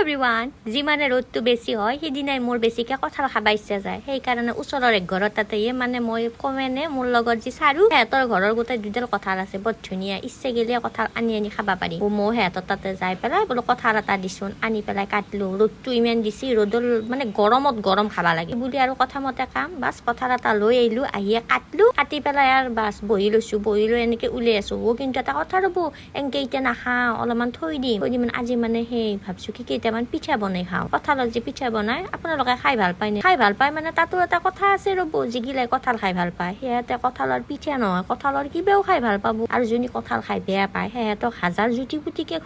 Everyone যিমানে ৰ'দটো বেছি হয় সেইদিনাই মোৰ বেছিকৈ কঁঠাল খাব ইচ্ছা যায় সেইকাৰণে ওচৰৰ এক ঘৰত তাতেয়ে মানে মই কমেনে মোৰ লগত যি চাৰু সিহঁতৰ ঘৰৰ গোটেই দুডাল কঁঠাল আছে বৰ ধুনীয়া ইচ্ছে গেলে কঁঠাল আনি খাব পাৰি মই সিহঁতৰ তাতে যাই পেলাই বোলো কঁঠাল এটা দিছোন আনি পেলাই কাটিলো ৰ'দটো ইমান দিছি ৰ'দৰ মানে গৰমত গৰম খাব লাগে বুলি আৰু কথা মতে কাম বাছ কঁঠাল এটা লৈ আহিলো আহিয়ে কাটলো কাটি পেলাই আৰু বাছ বহি লৈছো বহি লৈ এনেকৈ উলিয়াই আছো কিন্তু এটা কথা ৰ'ব এনেকৈ এতিয়া নাখাওঁ অলপমান থৈ দিম মানে আজি মানে সেই ভাবছো কি কেইটামান পিঠা বনাই খাওঁ কঁঠালত যে পিঠা বনাই আপোনালোকে খাই ভাল পায় নে খাই ভাল পায় মানে তাতো এটা কথা আছে ৰ'ব যিগিলাই কঁঠাল খাই ভাল পায় সিহঁতে কঁঠালৰ পিঠা নহয় কঁঠালৰ কিবাও খাই ভাল পাব আৰু যোনে কঁঠাল খাই বেয়া পায় সিহঁতক হাজাৰ জুতি পুতিকে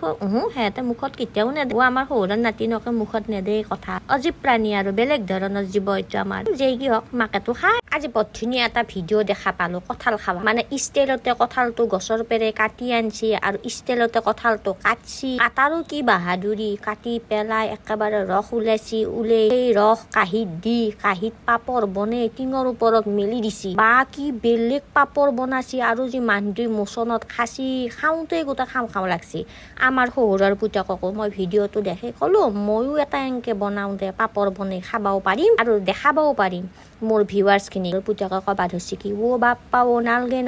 সিহঁতে মুখত কেতিয়াও নেদে আমাৰ শহুৰৰ নাতিনকে মুখত নেদে কথা অজীৱ প্ৰাণী আৰু বেলেগ ধৰণৰ জীৱ এইটো আমাৰ যেই কি হওক মাকেতো খায় আজি বৰ ধুনীয়া এটা ভিডিঅ' দেখা পালো কঁঠাল খাৱা মানে ষ্টাইলতে কঁঠালটো গছৰ পেৰে কাটি আনছি আৰু ষ্টাইলতে কঁঠালটো কাটছি কাটাৰো কি বাহাদুৰি কাটি পেলাই একেবাৰে ৰস ওলাইছি সেই ৰস কাঁহীত পাপৰ বনে টিঙৰ ওপৰত মেলি দিছি বা কি বেলেগ পাপৰ বনাছি আৰু যি মানুহটোৱে মোচনত খাচি খাওঁতে গোটেই খাওঁ লাগছি আমাৰ শহুৰৰ পুতেককো মই ভিডিঅ'টো দেখি ক'লো ময়ো এটা এনেকে বনাওঁ দে পাপৰ বনাই খাবও পাৰিম আৰু দেখাবও পাৰিম মোৰ ভিউৱাৰ্ছখিনি পুতেকে ক'বা ধৰছি কি বাপ্পা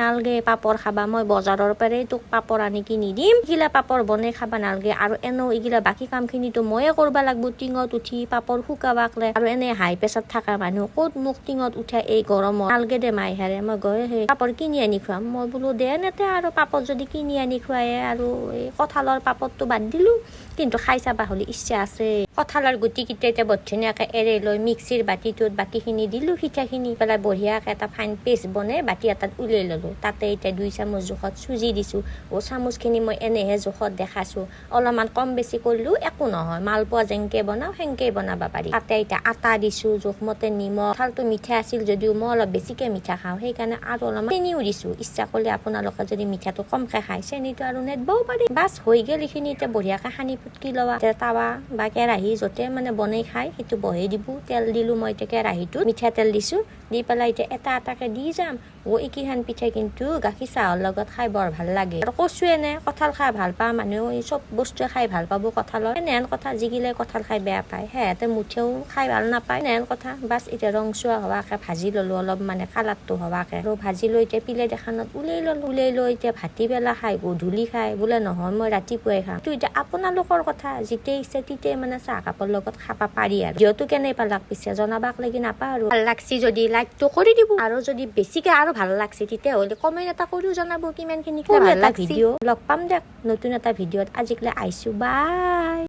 নালগে পাপৰ খাবা মই বজাৰৰ পৰাই তোক পাপৰ আনি কিনি দিম এইগিলা পাপৰ বনাই খাবা নালগে আৰু এনেও এইগিলা বাকী কামখিনিতো ময়ে কৰবা লাগব টিঙত উঠি পাপৰ শুকাবাকলে আৰু এনে হাই প্ৰেছাৰত থকা মানুহ ক'ত মোক টিঙত উঠা এই গৰমত নালগে দে মাই হাৰে মই গৈ সেই পাপৰ কিনি আনি খুৱাম মই বোলো দে নেতে আৰু পাপৰ যদি কিনি আনি খুৱাই আৰু এই কঁঠালৰ পাপৰটো বাদ দিলো কিন্তু খাই চাবা হ'লে ইচ্ছা আছে কঁঠালৰ গুটিকেইটা এতিয়া বৰ ধুনীয়াকৈ এৰি লৈ মিক্সিৰ বাতিটোত বাকীখিনি দিলোঁ সিঠাখিনি পেলাই বঢ়িয়াকৈ এটা ফাইন পেষ্ট বনাই বাতি এটাত উলিয়াই ল'লোঁ তাতে এতিয়া 2 চামুচ জোখত চুজি দিছোঁ চামুচখিনি মই এনেহে জোখত দেখাছোঁ অলপমান কম বেছি কৰিলোঁ একো নহয় মালপোৱা যেনেকৈ বনাওঁ সেনেকৈ বনাব পাৰি তাতে এতিয়া আটা দিছোঁ জোখমতে নিমখ কঁঠালটো মিঠা আছিল যদিও মই অলপ বেছিকৈ মিঠা খাওঁ সেইকাৰণে আৰু অলপমান চেনিও দিছোঁ ইচ্ছা কৰিলে আপোনালোকে যদি মিঠাটো কমকৈ খায় চেনিটো আৰু নেদবও পাৰি বাছ হৈ গ'ল এইখিনি এতিয়া বঢ়িয়াকৈ সানি ফুটকি লোৱা টাৱা বা কেৰাহী য'তে মানে বনাই খায় সেইটো বহাই দিব তেল দিলোঁ মই এতিয়া কেৰাহীটোত মিঠাতেল দিছোঁ দি পেলাই এতিয়া এটা এটাকৈ দি যাম এইকেইখন পিঠা কিন্তু গাখীৰ চাহৰ লগত খাই বৰ ভাল লাগে আৰু কৈছোঁ এনে কঁঠাল খাই ভাল পাওঁ মানুহ চব বস্তুৱে খাই ভাল পাব কঁঠালৰ এনেহেন কথা যিগিলাই কঁঠাল খাই বেয়া পায় সিহঁতে মুঠেও খাই ভাল নাপায় এনেহেন কথা বাছ এতিয়া ৰংচুৱা হোৱাকৈ ভাজি ল'লোঁ অলপ মানে কালাৰটো হোৱাকৈ আৰু ভাজি লৈ এতিয়া প্লেট এখনত উলিয়াই লৈ এতিয়া ভাটিবেলা খাই গধূলি খাই বোলে নহয় মই ৰাতিপুৱাই খাওঁ তো এতিয়া আপোনালোকৰ কথা যেতিয়াই ইচ্ছা তেতিয়াই মানে চাহ কাপৰ লগত খাব পাৰি আৰু যিহেতু কেনে পালাক পিছে জনাবাক লাগি নাপাওঁ আৰু ভাল লাগছি যদি লাইকটো কৰি দিব আৰু যদি বেছিকৈ আৰু ভাল লাগছে তেতিয়াহ'লে কমেণ্ট এটা কৰিও জনাব কিমানখিনি ভাল লাগছে ভিডিঅ' লগ পাম দিয়ক নতুন এটা ভিডিঅ'ত আজিকালি আহিছোঁ বাই।